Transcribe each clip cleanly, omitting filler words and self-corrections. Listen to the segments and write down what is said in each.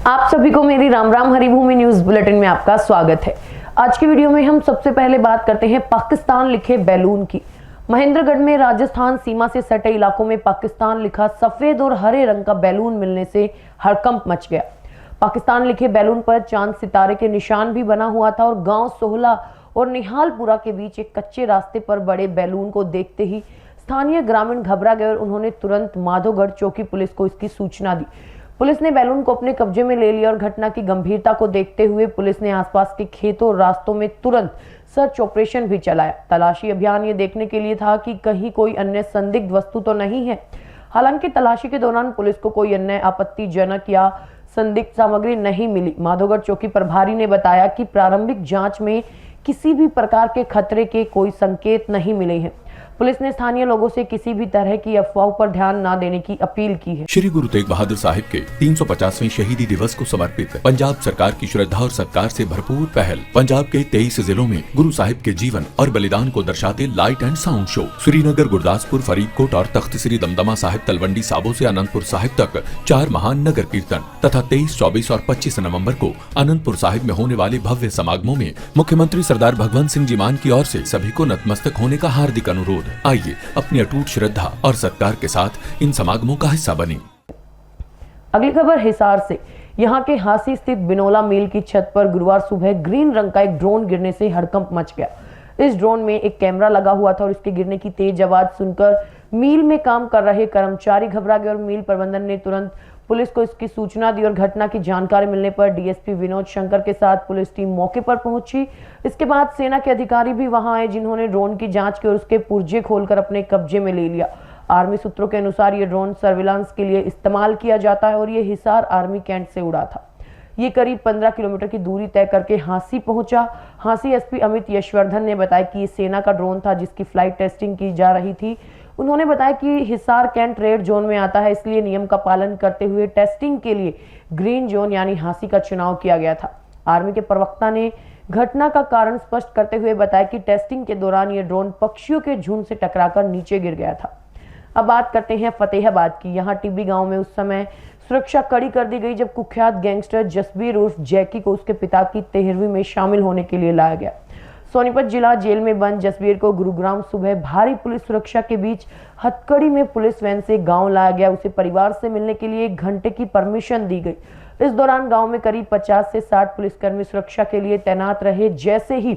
आप सभी को मेरी राम राम हरिभूमि न्यूज बुलेटिन में आपका स्वागत है। आज की वीडियो में हम सबसे पहले बात करते हैं पाकिस्तान लिखे बैलून की। महेंद्रगढ़ में राजस्थान सीमा से सटे इलाकों में पाकिस्तान लिखा सफेद और हरे रंग का बैलून मिलने से हड़कंप मच गया। पाकिस्तान लिखे बैलून पर चांद सितारे के निशान भी बना हुआ था और गांव सोहला और निहालपुरा के बीच एक कच्चे रास्ते पर बड़े बैलून को देखते ही स्थानीय ग्रामीण घबरा गए और उन्होंने तुरंत माधोगढ़ चौकी पुलिस को इसकी सूचना दी। पुलिस ने बैलून को अपने कब्जे में ले लिया और घटना की गंभीरता को देखते हुए पुलिस ने आसपास के खेतों और रास्तों में तुरंत सर्च ऑपरेशन भी चलाया। तलाशी अभियान ये देखने के लिए था कि कहीं कोई अन्य संदिग्ध वस्तु तो नहीं है। हालांकि तलाशी के दौरान पुलिस को कोई अन्य आपत्तिजनक या संदिग्ध सामग्री नहीं मिली। माधोगढ़ चौकी प्रभारी ने बताया कि प्रारंभिक जांच में किसी भी प्रकार के खतरे के कोई संकेत नहीं मिले हैं। पुलिस ने स्थानीय लोगों से किसी भी तरह की अफवाह पर ध्यान न देने की अपील की है। श्री गुरु तेग बहादुर साहिब के 350वें शहीदी दिवस को समर्पित पंजाब सरकार की श्रद्धा और सत्कार से भरपूर पहल पंजाब के 23 जिलों में गुरु साहिब के जीवन और बलिदान को दर्शाते light and sound show Srinagar, Gurdaspur, Faridkot और तख्त श्री दमदमा साहिब, तलवंडी साबो से अनंतपुर साहिब तक 4 महान नगर कीर्तन तथा 23, 24 और 25 नवम्बर को अनंतपुर साहिब में होने वाले भव्य समागमों में मुख्यमंत्री सरदार भगवंत सिंह जी मान की ओर से सभी को नतमस्तक होने का हार्दिक अनुरोध। आइए अपनी अटूट श्रद्धा और सत्कार के साथ इन समागमों का हिस्सा बने। अगली खबर हिसार से। यहाँ के हांसी स्थित बिनोला मिल की छत पर गुरुवार सुबह ग्रीन रंग का एक ड्रोन गिरने से हड़कंप मच गया। इस ड्रोन में एक कैमरा लगा हुआ था और इसके गिरने की तेज आवाज सुनकर मिल में काम कर रहे कर्मचारी घबरा गए और मिल प्रबंधन ने तुरंत पुलिस को इसकी सूचना दी और घटना की जानकारी मिलने पर डीएसपी विनोद शंकर के साथ पुलिस टीम मौके पर पहुंची। इसके बाद सेना के अधिकारी भी वहां आए, जिन्होंने ड्रोन की जांच की और उसके पुर्जे खोलकर अपने कब्जे में ले लिया। आर्मी सूत्रों के अनुसार ये ड्रोन सर्विलांस के लिए इस्तेमाल किया जाता है और ये हिसार आर्मी कैंट से उड़ा था। ये करीब 15 किलोमीटर की दूरी तय करके हांसी पहुंचा। हांसी एसपी अमित यशवर्धन ने बताया कि ये सेना का ड्रोन था जिसकी फ्लाइट टेस्टिंग की जा रही थी। उन्होंने बताया कि हिसार कैंट रेड जोन में आता है, इसलिए नियम का पालन करते हुए टेस्टिंग के लिए ग्रीन जोन यानी हांसी का चुनाव किया गया था। आर्मी के प्रवक्ता ने घटना का कारण स्पष्ट करते हुए बताया कि टेस्टिंग के दौरान यह ड्रोन पक्षियों के झुंड से टकराकर नीचे गिर गया था। अब बात करते हैं फतेहाबाद की। यहाँ टिब्बी गांव में उस समय सुरक्षा कड़ी कर दी गई जब कुख्यात गैंगस्टर जसबीर उर्फ जैकी को उसके पिता की 13वीं में शामिल होने के लिए लाया गया। सोनीपत जिला जेल में बंद जसबीर को गुरुग्राम सुबह भारी पुलिस सुरक्षा के बीच हथकड़ी में पुलिस वैन से गांव लाया गया। उसे परिवार से मिलने के लिए 1 घंटे की परमिशन दी गई। इस दौरान गांव में करीब 50 से 60 पुलिसकर्मी सुरक्षा के लिए तैनात रहे। जैसे ही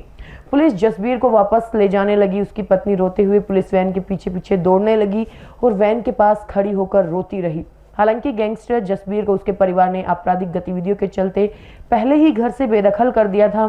पुलिस जसबीर को वापस ले जाने लगी, उसकी पत्नी रोते हुए पुलिस वैन के पीछे पीछे दौड़ने लगी और वैन के पास खड़ी होकर रोती रही। हालांकि गैंगस्टर जसबीर को उसके परिवार ने आपराधिक गतिविधियों के चलते पहले ही घर से बेदखल कर दिया था।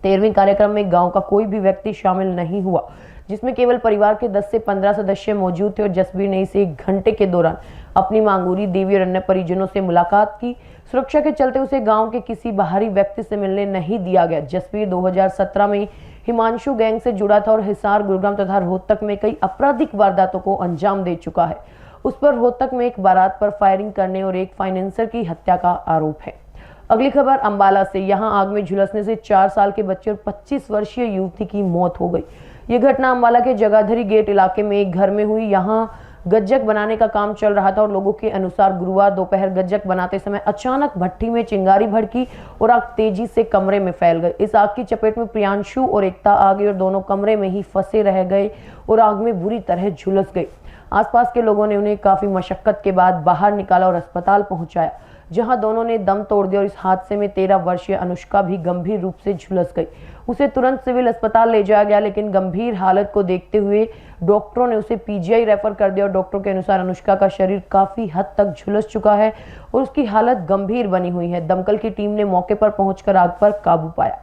13वीं कार्यक्रम में गांव का कोई भी व्यक्ति शामिल नहीं हुआ, जिसमें केवल परिवार के 10 से 15 सदस्य मौजूद थे और जसबीर ने इसे 1 घंटे के दौरान अपनी मांगूरी देवी और अन्य परिजनों से मुलाकात की। सुरक्षा के चलते उसे गांव के किसी बाहरी व्यक्ति से मिलने नहीं दिया गया। जसबीर 2017 में हिमांशु गैंग से जुड़ा था और हिसार, गुरुग्राम तथा रोहतक में कई आपराधिक वारदातों को अंजाम दे चुका है। उस पर रोहतक में एक बारात पर फायरिंग करने और एक फाइनेंसर की हत्या का आरोप है। अगली खबर अंबाला से। यहाँ आग में झुलसने से 4 साल के बच्चे और 25 वर्षीय युवती की मौत हो गई। ये घटना अंबाला के जगाधरी गेट इलाके में एक घर में हुई। यहाँ गज्जक बनाने का काम चल रहा था और लोगों के अनुसार गुरुवार दोपहर गज्जक बनाते समय अचानक भट्टी में चिंगारी भड़की और आग तेजी से कमरे में फैल गई। इस आग की चपेट में प्रियांशु और एकता आ गई और दोनों कमरे में ही फंसे रह गए और आग में बुरी तरह झुलस गए। आसपास के लोगों ने उन्हें काफी मशक्कत के बाद बाहर निकाला और अस्पताल पहुंचाया, जहां दोनों ने दम तोड़ दिया और इस हादसे में 13 वर्षीय अनुष्का भी गंभीर रूप से झुलस गई। उसे तुरंत सिविल अस्पताल ले जाया गया, लेकिन गंभीर हालत को देखते हुए डॉक्टरों ने उसे पीजीआई रेफर कर दिया और डॉक्टरों के अनुसार अनुष्का का शरीर काफी हद तक झुलस चुका है और उसकी हालत गंभीर बनी हुई है। दमकल की टीम ने मौके पर पहुंचकर आग पर काबू पाया।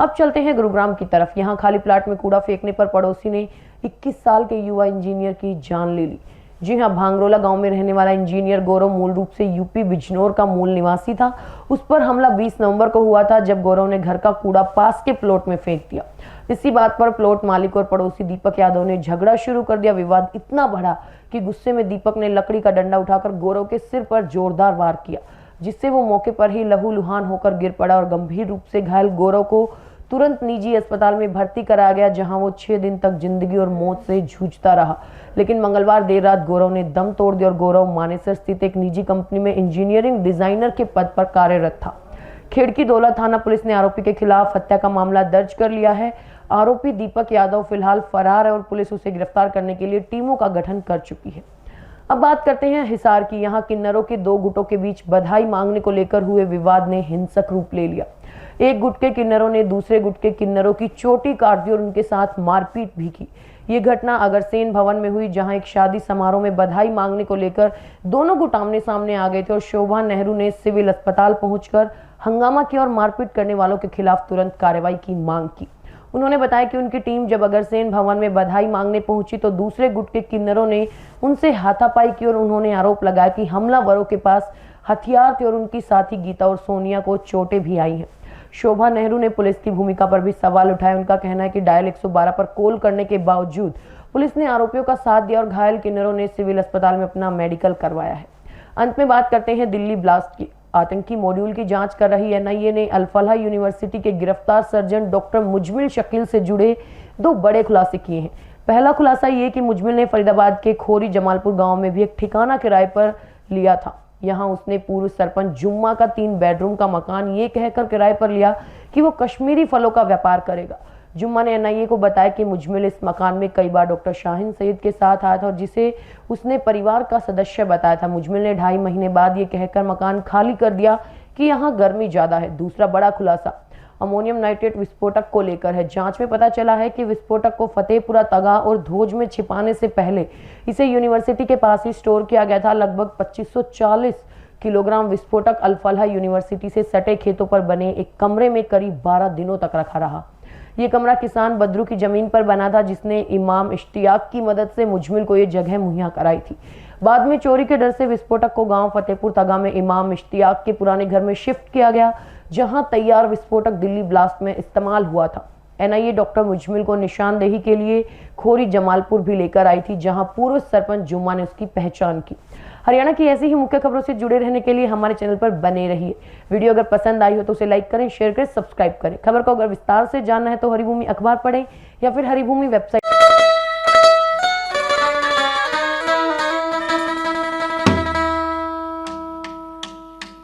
अब चलते हैं गुरुग्राम की तरफ। यहाँ खाली प्लाट में कूड़ा फेंकने पर पड़ोसी ने 21 साल के युवा इंजीनियर की जान ले ली। जी हाँ, भांगरोला गांव में रहने वाला इंजीनियर गौरव मूल रूप से यूपी बिजनौर का मूल निवासी था। उस पर हमला 20 नवंबर को हुआ था, जब गौरव ने घर का कूड़ा पास के प्लॉट में फेंक दिया। इसी बात पर प्लॉट मालिक और पड़ोसी दीपक यादव ने झगड़ा शुरू कर दिया। विवाद इतना बढ़ा कि गुस्से में दीपक ने लकड़ी का डंडा उठाकर गौरव के सिर पर जोरदार वार किया, जिससे वो मौके पर ही लहूलुहान होकर गिर पड़ा और गंभीर रूप से घायल गौरव को तुरंत निजी अस्पताल में भर्ती कराया गया, जहां वो 6 दिन तक जिंदगी और मौत से जूझता रहा। लेकिन मंगलवार देर रात गौरव ने दम तोड़ दिया और गौरव मानेसर स्थित एक निजी कंपनी में इंजीनियरिंग डिजाइनर के पद पर कार्यरत था। खेड़की दौला थाना पुलिस ने आरोपी के खिलाफ हत्या का मामला दर्ज कर लिया है। आरोपी दीपक यादव फिलहाल फरार है और पुलिस उसे गिरफ्तार करने के लिए टीमों का गठन कर चुकी है। अब बात करते हैं हिसार की। यहाँ किन्नरों के 2 गुटों के बीच बधाई मांगने को लेकर हुए विवाद ने हिंसक रूप ले लिया। एक गुट के किन्नरों ने दूसरे गुट के किन्नरों की चोटी काट दी और उनके साथ मारपीट भी की। ये घटना अगरसेन भवन में हुई, जहां एक शादी समारोह में बधाई मांगने को लेकर दोनों गुट आमने सामने आ गए थे और शोभा नेहरू ने सिविल अस्पताल पहुंचकर हंगामा किया और मारपीट करने वालों के खिलाफ तुरंत कार्रवाई की मांग की। उन्होंने बताया कि उनकी टीम जब अगरसेन भवन में बधाई मांगने पहुंची तो दूसरे गुट के किन्नरों ने उनसे हाथापाई की और उन्होंने आरोप लगाया कि हमलावरों के पास हथियार थे और उनकी साथी गीता और सोनिया को चोटें भी आई हैं। शोभा नेहरू ने पुलिस की भूमिका पर भी सवाल उठाए। उनका कहना है कि डायल 112 पर कॉल करने के बावजूद पुलिस ने आरोपियों का साथ दिया और घायल किन्नरों ने सिविल अस्पताल में अपना मेडिकल करवाया है। अंत में बात करते हैं दिल्ली ब्लास्ट की। आतंकी मॉड्यूल की जांच कर रही एनआईए ने अल-फलाह यूनिवर्सिटी के गिरफ्तार सर्जन डॉक्टर मुजमिल शकील से जुड़े 2 बड़े खुलासे किए हैं। पहला खुलासा ये कि मुजमिल ने फरीदाबाद के खोरी जमालपुर गांव में भी एक ठिकाना किराए पर लिया था। यहां उसने पूर्व सरपंच जुम्मा का 3 बेडरूम का मकान ये कहकर किराए पर लिया कि वो कश्मीरी फलों का व्यापार करेगा। जुम्मा ने एनआईए को बताया कि मुजमिल इस मकान में कई बार डॉक्टर शाहीन सईद के साथ आया था और जिसे उसने परिवार का सदस्य बताया था। मुजमिल ने 2.5 महीने बाद ये कहकर मकान खाली कर दिया कि यहाँ गर्मी ज्यादा है। दूसरा बड़ा खुलासा अमोनियम नाइट्रेट विस्फोटक को लेकर है। जांच में पता चला है कि विस्फोटक को फतेहपुरा तगा और धोज में छिपाने से पहले इसे यूनिवर्सिटी के पास ही स्टोर किया गया था। लगभग 2540 किलोग्राम विस्फोटक अल-फलाह यूनिवर्सिटी से सटे खेतों पर बने एक कमरे में करीब 12 दिनों तक रखा रहा। ये कमरा किसान बद्रू की जमीन पर बना था, जिसने इमाम इश्तियाक की मदद से मुजमिल को ये जगह मुहैया कराई थी। बाद में चोरी के डर से विस्फोटक को गांव फतेहपुर तगा में इमाम इश्तियाक के पुराने घर में शिफ्ट किया गया, जहां तैयार विस्फोटक दिल्ली ब्लास्ट में इस्तेमाल हुआ था। एनआईए डॉक्टर मुजमिल को निशानदेही के लिए खोरी जमालपुर भी लेकर आई थी, जहां पूर्व सरपंच जुम्मा ने उसकी पहचान की। हरियाणा की ऐसी ही मुख्य खबरों से जुड़े रहने के लिए हमारे चैनल पर बने रहिए। वीडियो अगर पसंद आई हो तो उसे लाइक करें, शेयर करें, सब्सक्राइब करें। खबर को अगर विस्तार से जानना है तो हरिभूमि अखबार पढ़ें या फिर हरिभूमि वेबसाइट